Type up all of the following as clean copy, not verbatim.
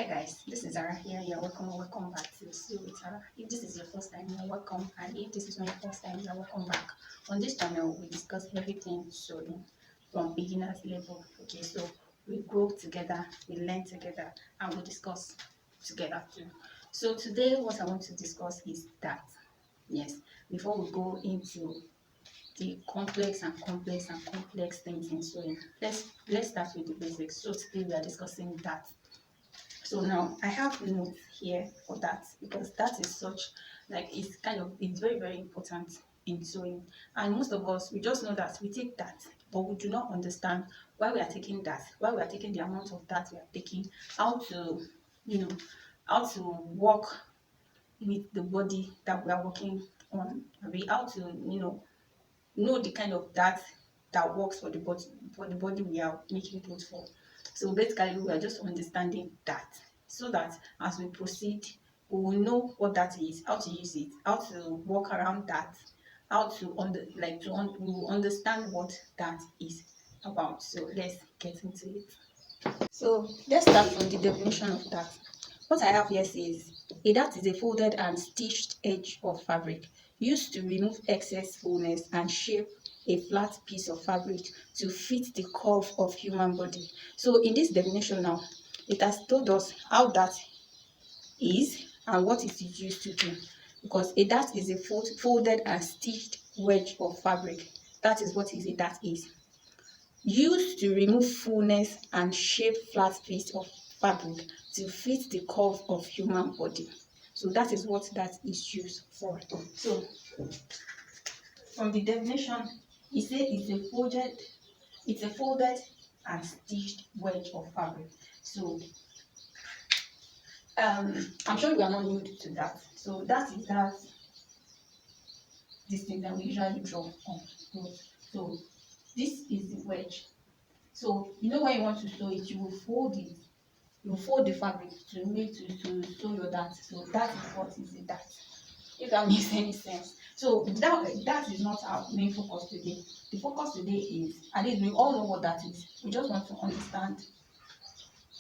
Hi guys, this is Zara here. You're welcome or welcome back to Still with Zara. If this is your first time, you're welcome, and if this is not your first time, you're welcome back. On this channel, we discuss everything sewing from beginner's level. Okay, so we grow together, we learn together, and we discuss together too. So today, what I want to discuss is that. Yes, before we go into the complex things in sewing, let's start with the basics. So today we are discussing that. So now I have notes here for that because that is such like it's very important in sewing. And most of us we just know that we take that, but we do not understand why we are taking that, why we are taking the amount of that we are taking, how to you know how to work with the body that we are working on, how to know the kind of that works for the body we are making clothes for. So basically, we are just understanding that so that as we proceed, we will know what that is, how to use it, how to work around that, how to we will understand what that is about. So let's get into it. So let's start from the definition of that. What I have here says a dart is a folded and stitched edge of fabric used to remove excess fullness and shape a flat piece of fabric to fit the curve of human body. So in this definition now, it has told us how that is and what it is used to do. Because a dart is a folded and stitched wedge of fabric. That is what a dart is. Used to remove fullness and shape flat piece of fabric to fit the curve of human body. So that is what that is used for. So from the definition, it says it's a folded and stitched wedge of fabric. So I'm sure you are not new to that. So that is this thing that we usually draw on clothes. So this is the wedge. So you know when you want to sew it, you will fold it. You fold the fabric to sew your dart. So that is what is a dart. If that makes any sense. So that is not our main focus today. The focus today is, at least we all know what that is. We just want to understand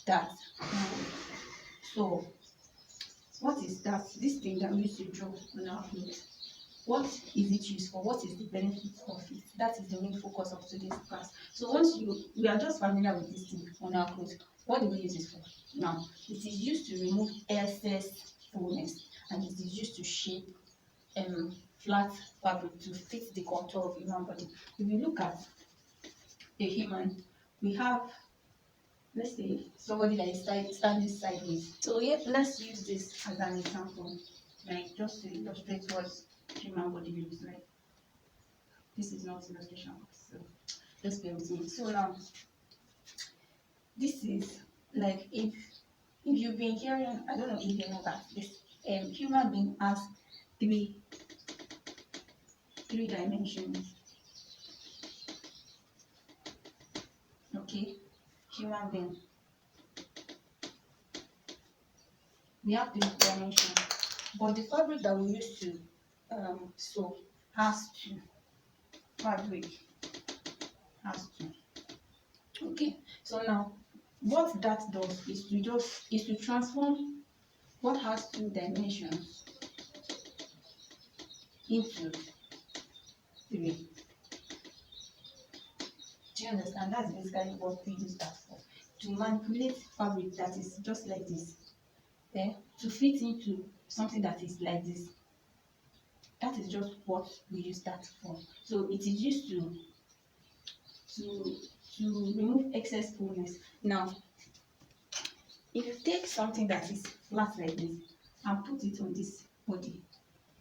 that. So what is that? This thing that we used to draw on our clothes. What is it used for? What is the benefit of it? That is the main focus of today's class. So once we are just familiar with this thing on our clothes, what do we use it for? Now, it is used to remove excess fullness and it is used to shape flat fabric to fit the contour of human body. If you look at a human, we have, let's say, somebody that is standing sideways. So yeah, let's use this as an example, like just to illustrate what human body looks like. This is not illustration, so just bear with me. So now, this is like if you've been hearing, I don't know if you know that this human being has three dimensions. Okay, human being, we have three dimensions, but the fabric that we use to sew has two. Fabric has two. Okay, so now what that does is to transform what has two dimensions into three. Do you understand? That's basically what we use that for. To manipulate fabric that is just like this, to fit into something that is like this. That is just what we use that for. So it is used to remove excess fullness. Now, if you take something that is flat like this and put it on this body,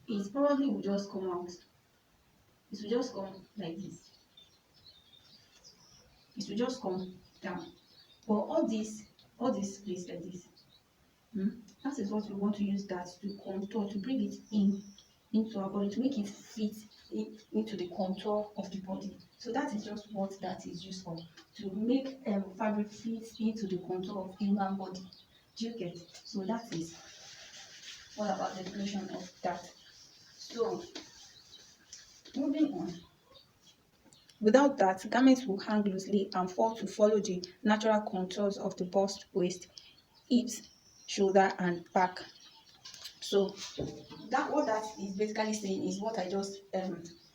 it probably will just come out. It will just come like this. It will just come down. But all this place like this, that is what we want to use that to contour, to bring it into our body, to make it fit into the contour of the body. So that is just what that is used for, to make fabric fit into the contour of human body. Do you get? So that is all about the definition of that. So moving on. Without that, garments will hang loosely and fall to follow the natural contours of the bust, waist, hips, shoulder, and back. So that what that is basically saying is what I just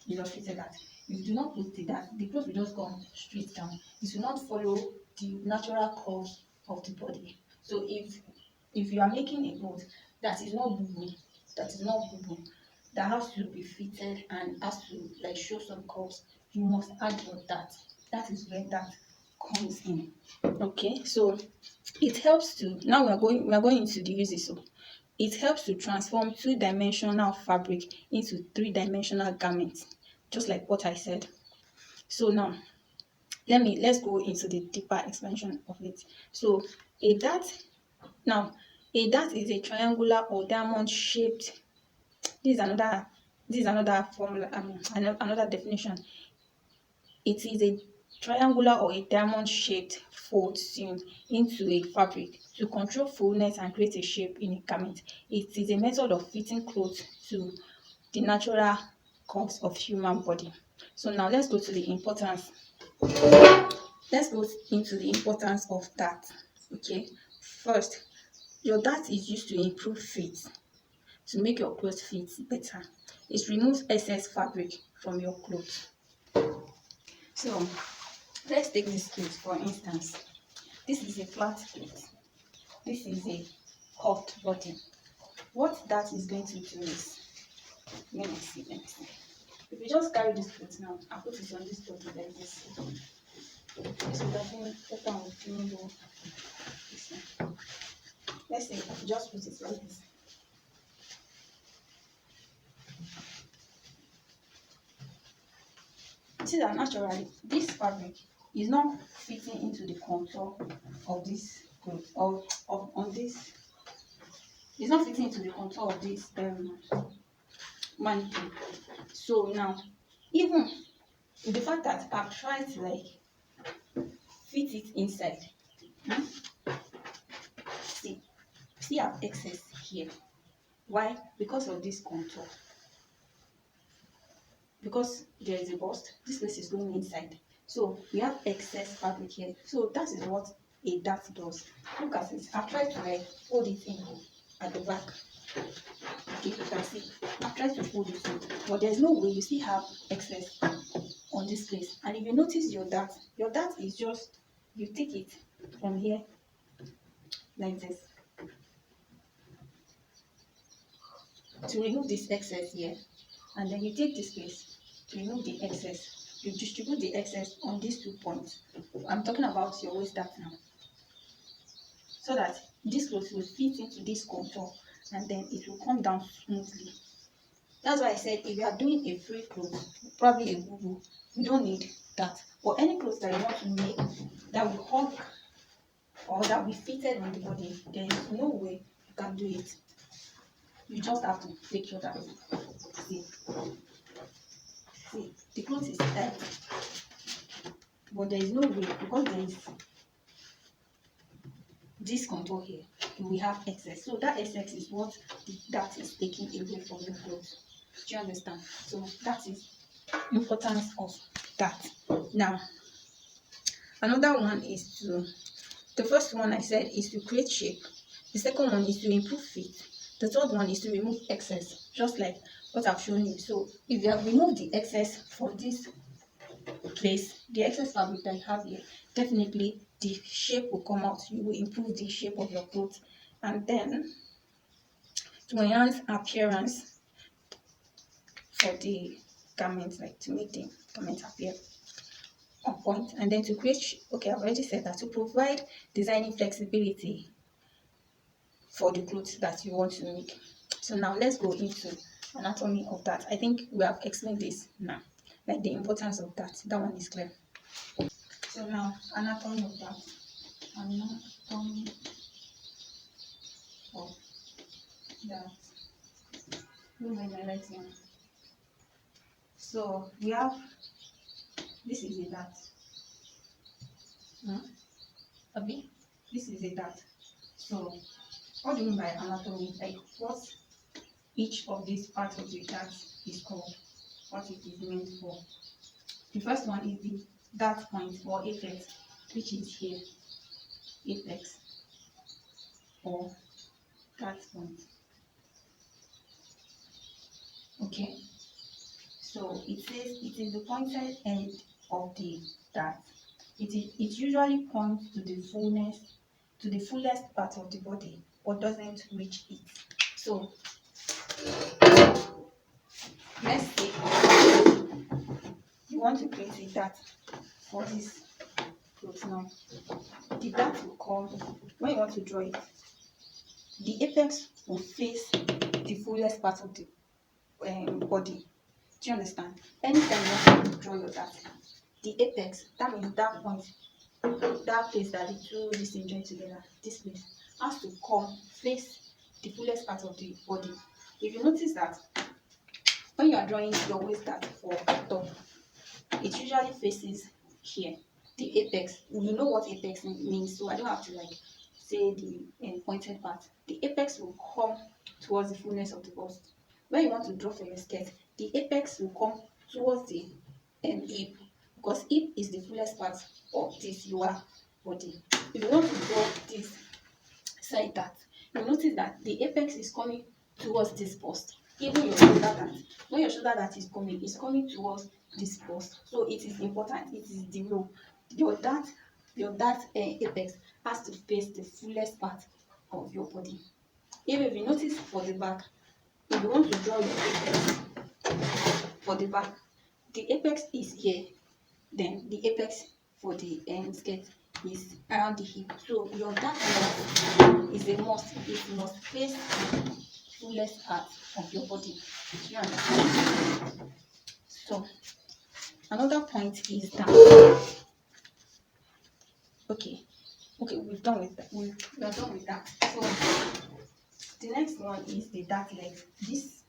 illustrated, that if you do not put it, that the clothes will just come straight down. It will not follow the natural course of the body. So if you are making a cloth that is not boo, that has to be fitted and has to like show some curves, you must add your that. That is where that comes in. Okay, so it helps to, now we are going into the uses. So it helps to transform two-dimensional fabric into three-dimensional garments, just like what I said. So now let's go into the deeper expansion of it. So a dart, now a dart is a triangular or diamond shaped, this is another formula, another definition. It is a triangular or a diamond-shaped fold sewn into a fabric to control fullness and create a shape in a garment. It is a method of fitting clothes to the natural curves of human body. So now let's go to the importance. Let's go into the importance of that. Okay, first, your dart is used to improve fit, to make your clothes fit better. It removes excess fabric from your clothes. So let's take this cloth for instance. This is a flat cloth. This is a curved body. What that is going to do is, let me see. If you just carry this cloth now and put it on this body like this, this would have been better with you. Let's say if you just put it like this. See that naturally this fabric is not fitting into the contour of this cloth, or on this. It's not fitting into the contour of this mannequin. So now, even the fact that I've tried to like fit it inside, see, I have excess here. Why? Because of this contour. Because there is a bust, this place is going inside. So we have excess fabric here. So that is what a dart does. Look at it. I've tried to like hold it in at the back. Okay, you can see. I've tried to hold it in, but there's no way, you still have excess on this place. And if you notice your dart is just, you take it from here like this to remove this excess here, and then you take this place to remove the excess. You distribute the excess on these 2 points. I'm talking about your waist dart now, so that this cloth will fit into this contour and then it will come down smoothly. That's why I said if you are doing a free cloth, probably a boo, you don't need that. Or any clothes that you want to make that will hug or that will be fitted on the body, there is no way you can do it. You just have to take your dart. See, the cloth is tight, but there is no way, because there is this contour here, we have excess. So that excess is what that is taking away from your clothes. Do you understand? So that is importance of that. Now, another one is to, the first one I said is to create shape. The second one is to improve fit. The third one is to remove excess, just like what I've shown you. So if you have removed the excess from this place, the excess fabric that you have here, definitely the shape will come out. You will improve the shape of your clothes. And then to enhance appearance for the garments, like to make the garment appear on point. And then to create, okay, I've already said that, to provide designing flexibility for the clothes that you want to make. So now let's go into anatomy of that. I think we have explained this now, like the importance of that. That one is clear. So now, anatomy of that. Anatomy of that. Look at my right hand. So we have, this is a dart. Abi, this is a dart. So what do you mean by anatomy? Like what each of these parts of the dart is called, what it is meant for. The first one is the dart point or apex, which is here, apex or that point. Okay, so it says it is the pointed end of the dart. It usually points to the fullest part of the body, but doesn't reach it. So let's say you want to create a dart for this clothes now. The dart will come when you want to draw it. The apex will face the fullest part of the body. Do you understand? Anytime you want to draw your dart, the apex, that means that point, that place that the two this thing join together, this place has to come face the fullest part of the body. If you notice that when you are drawing your waist dart for top, it usually faces here, the apex. You know what apex means, so I don't have to like say the pointed part. The apex will come towards the fullness of the bust. When you want to draw for your skirt, the apex will come towards the hip, because hip is the fullest part of this your body. If you want to draw this side dart, you notice that the apex is coming towards this bust. Even your shoulder dart, when your shoulder dart is coming towards this bust. So it is important, it is the rule. Your dart apex has to face the fullest part of your body. Even if you notice for the back, if you want to draw your apex for the back, the apex is here, then the apex for the skirt is around the hip. So your dart is a must. It must face the fullest part of your body. You understand? So another point is that okay, we've done with that. We are done with that. So the next one is the dart legs. This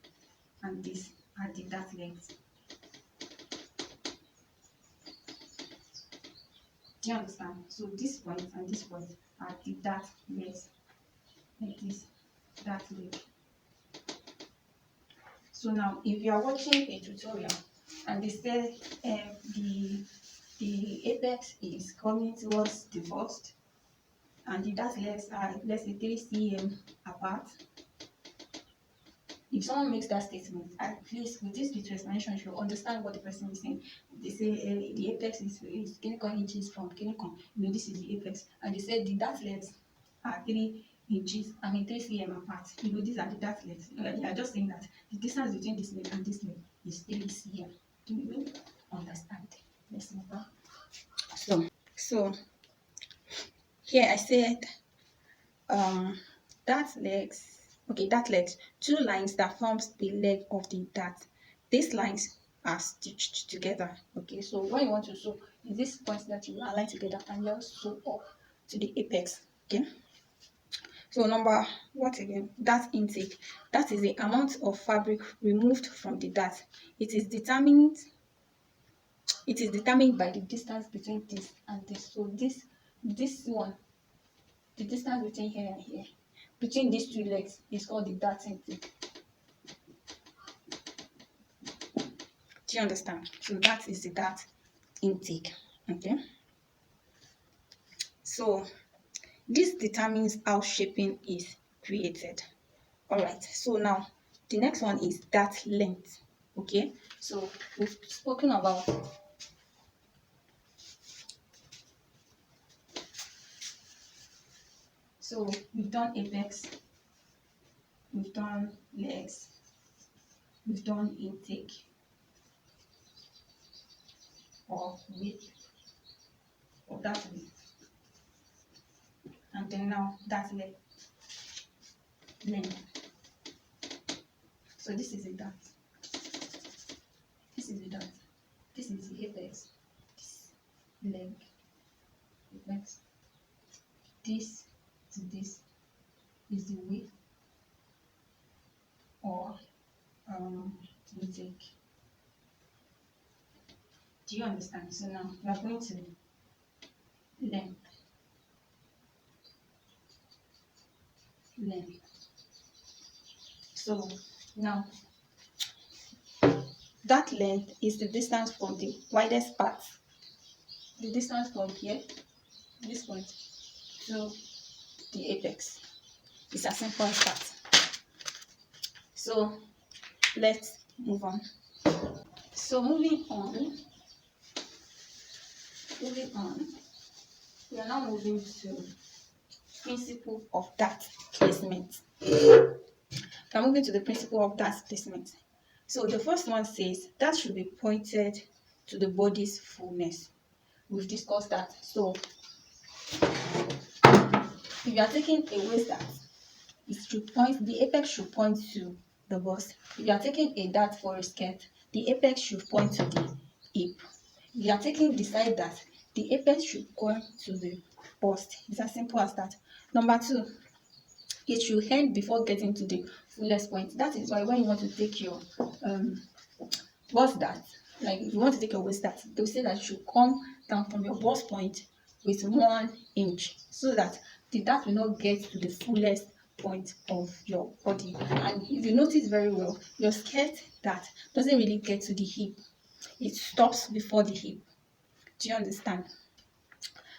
and this are the dart legs. Do you understand? So this point and this point are the dart legs, like this dart leg. So now, if you are watching a tutorial and they say the apex is coming towards the bust and the dart legs are, let's say, 3 cm apart, if someone makes that statement, at least with this little explanation, you should understand what the person is saying. They say the apex is inches from Kinikon, this is the apex, and they say the dart legs are 3 inches, 3 cm apart. These are the dart legs. They are just saying that the distance between this leg and this leg is 3 cm. Do you understand? Let's move on. So here I said dart legs, 2 lines that forms the leg of the dart. These lines are stitched together. Okay, so when you want to sew, is this point that you align together and just sew up to the apex. Okay, so number what again? Dart intake. That is the amount of fabric removed from the dart. It is determined by the distance between this and this. So this one, the distance between here and here, between these 2 legs, is called the dart intake. Do you understand? So that is the dart intake. Okay, so this determines how shaping is created. All right, so now the next one is dart length. Okay, so we've spoken about we've done apex, we've done legs, we've done intake or width or that width, and then now that length. So this is a dart, this is the dart, this is the apex, this leg, apex, this to this is the width or intake. Do you understand? So now we are going to length. So now that length is the distance from the widest part, the distance from here, this point, to the apex. It's as simple as that. So let's move on. So moving on, we are now moving to principle of dart placement. We're moving to the principle of dart placement. So the first one says that should be pointed to the body's fullness. We've discussed that. So if you are taking a waist dart, the apex should point to the bust. If you are taking a dart for a skirt, the apex should point to the hip. If you are taking the side dart, the apex should point to the bust. It's as simple as that. Number two, it should end before getting to the fullest point. That is why when you want to take your bust dart, like if you want to take your waist dart, they'll say that you should come down from your bust point with 1 inch so that the dart will not get to the fullest point of your body. And if you notice very well, your skirt dart doesn't really get to the hip. It stops before the hip. Do you understand?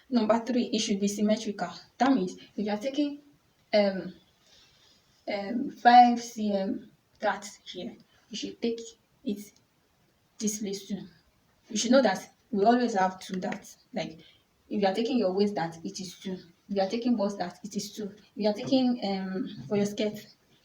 Number three, it should be symmetrical. That means if you are taking 5 cm dart here, you should take it this place too. You should know that we always have 2 darts. Like if you are taking your waist dart, it is 2. If you are taking bust dart, it is 2. If you are taking for your skirt,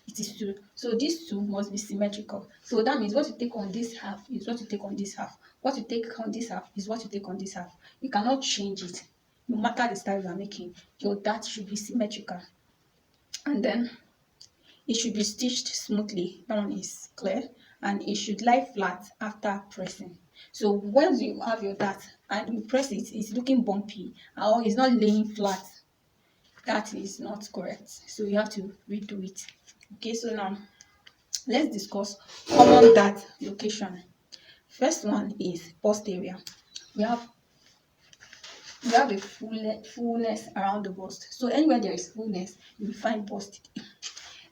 it is 2. So these 2 must be symmetrical. So that means what you take on this half is what you take on this half. What you take on this half is what you take on this half. You cannot change it. No matter the style you are making, your dart should be symmetrical. And then it should be stitched smoothly. That one is clear. And it should lie flat after pressing. So once you have your dart and you press it, it's looking bumpy or it's not laying flat. That is not correct. So you have to redo it. Okay, so now let's discuss common dart location. First one is bust area. We have a fullness around the bust. So anywhere there is fullness, you will find bust.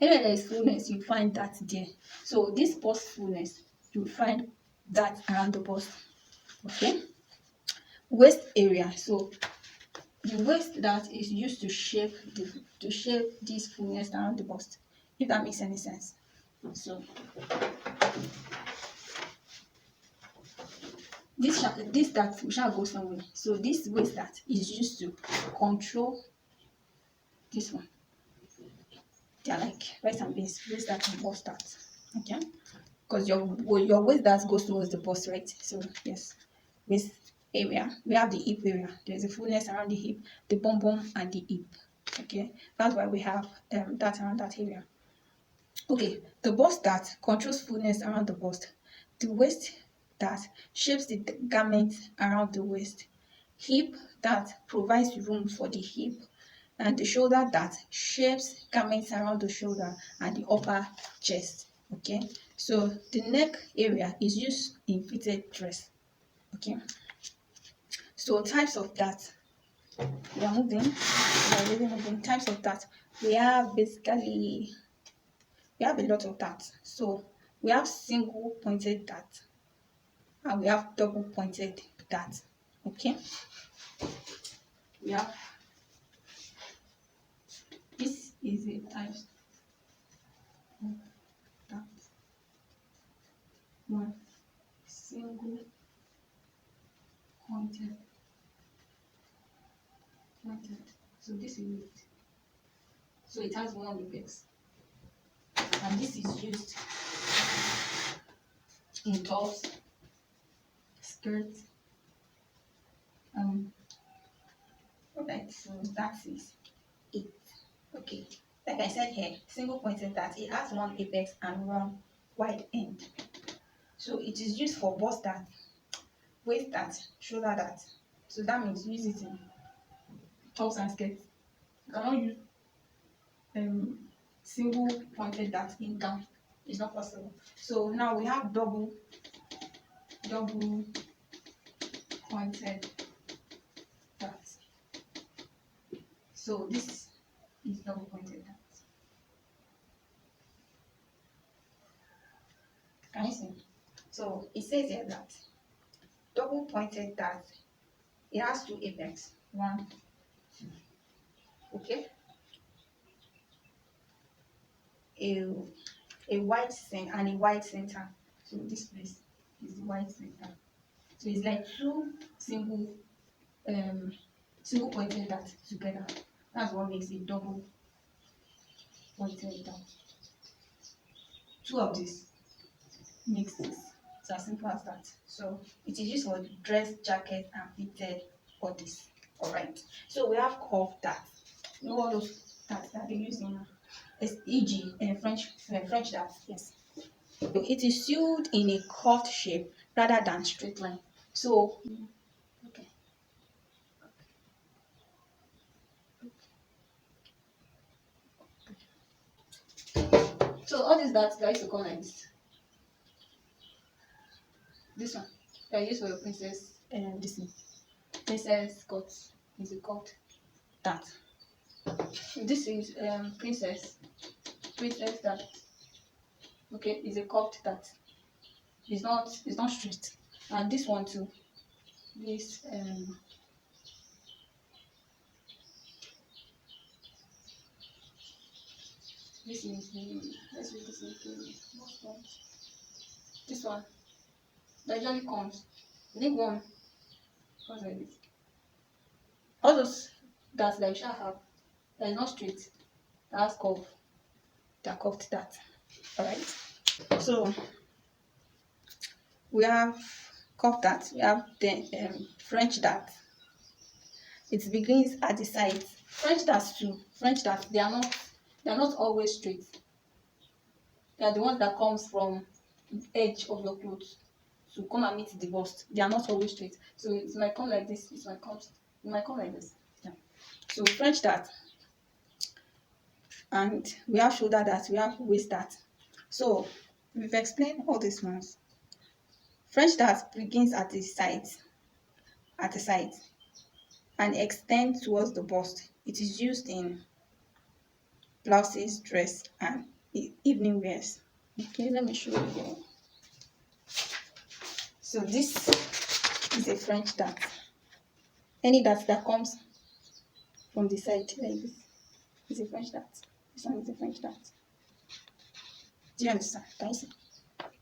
Anywhere there is fullness, you find that there. So this bust fullness, you find that around the bust. Okay. Waist area. So the waist that is used to shape this fullness around the bust. If that makes any sense. So this that we shall go somewhere. So this waist that is used to control this one. They are like rice and beans, waist that and bust that. Okay. Because your waist that goes towards the bust, right? So yes, waist area. We have the hip area. There's a fullness around the hip, the bum bum, and the hip. Okay, that's why we have that around that area. Okay, the bust that controls fullness around the bust, the waist that shapes the garment around the waist, hip that provides room for the hip, and the shoulder that shapes garments around the shoulder and the upper chest. Okay, so the neck area is used in fitted dress. Okay, so types of that, we are really moving. Types of that, we have a lot of that. So we have single pointed dart and we have double pointed dart. Okay, we have, this is a type of dart. One single pointed. So this is it. So it has one apex, and this is used in tops, skirts. Alright, so that is it. Okay, like I said here, single pointed dart, it has one apex and one wide end. So it is used for bust dart, waist dart, shoulder dart. So that means use it in tops and skirts. You cannot use single pointed dart in gown. It's not possible. So now we have double pointed dart. So this is double pointed dart. Can you see? So it says here that double pointed dart, it has 2 apex. 1, 2. Okay. a white center and a white center. So this place is the white center. So it's like two um single pointed dot together. That's what makes a double pointed dot. Two of these makes this. It's as simple as that. So it is used for dress, jacket, and fitted bodies. Alright. So we have curved dart. You know all those darts that they use in e.g. French dart. Yes. So it is sewed in a curved shape rather than straight line. So okay. So all these darts guys to come like this. This one. They are used for your princess this one. Princess cut is a cut dart. This is princess dart. Okay, is a curved dart. It's not straight. And this one too. This this is the let's see this is the most one. This one that usually comes. I think one comes like this. All those darts that you shall have that is not straight, that has curve, they are curved dart. Alright. So we have curved dart, we have the French dart. It begins at the sides. French darts too. French darts they are not always straight. They are the ones that comes from the edge of your clothes to come and meet the bust. They are not always straight. So it might come like this, it might come like this. Yeah. So French dart, and we have shoulder dart, we have waist dart. So we've explained all these ones. French dart begins at the sides, and extends towards the bust. It is used in blouses, dress, and evening wears. Okay, let me show you. So this is a French dart. Any dart that comes from the side like this is a French dart. This one is a French dart. Do you understand? Can you see?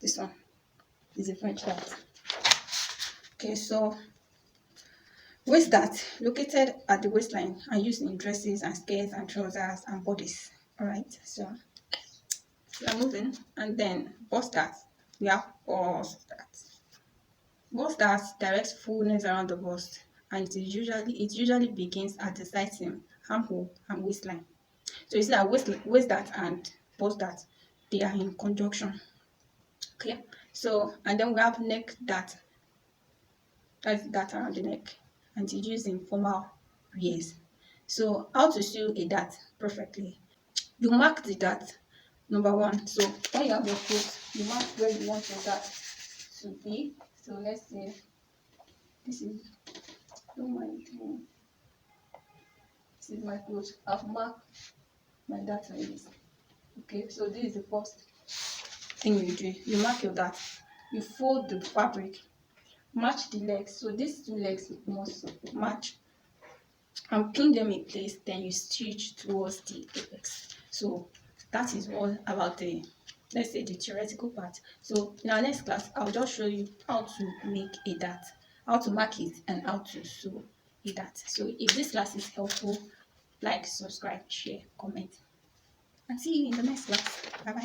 This one is a French dart. Okay, so waist dart located at the waistline and used in dresses and skirts and trousers and bodies. Alright, so we are moving, and then bust dart. We have bust dart. Bust dart directs fullness around the bust, and it usually begins at the side seam, armhole, and waistline. So you see that waist dart and bust dart, they are in conjunction. Okay, so and then we have neck dart. That's dart around the neck, and it's used in formal wears. So how to sew a dart perfectly? You mark the dart. Number one, so when you have your clothes, you mark where you want your dart to be. So let's say this is don't mind me. This is my clothes. I've marked my dart like this. Okay, so this is the first thing you do. You mark your dart. You fold the fabric, match the legs. So these two legs must match, and pin them in place. Then you stitch towards the apex. So that is all about the, let's say, the theoretical part. So in our next class, I'll just show you how to make a dart, how to mark it, and how to sew a dart. So if this class is helpful, like, subscribe, share, comment, and see you in the next class. Bye bye.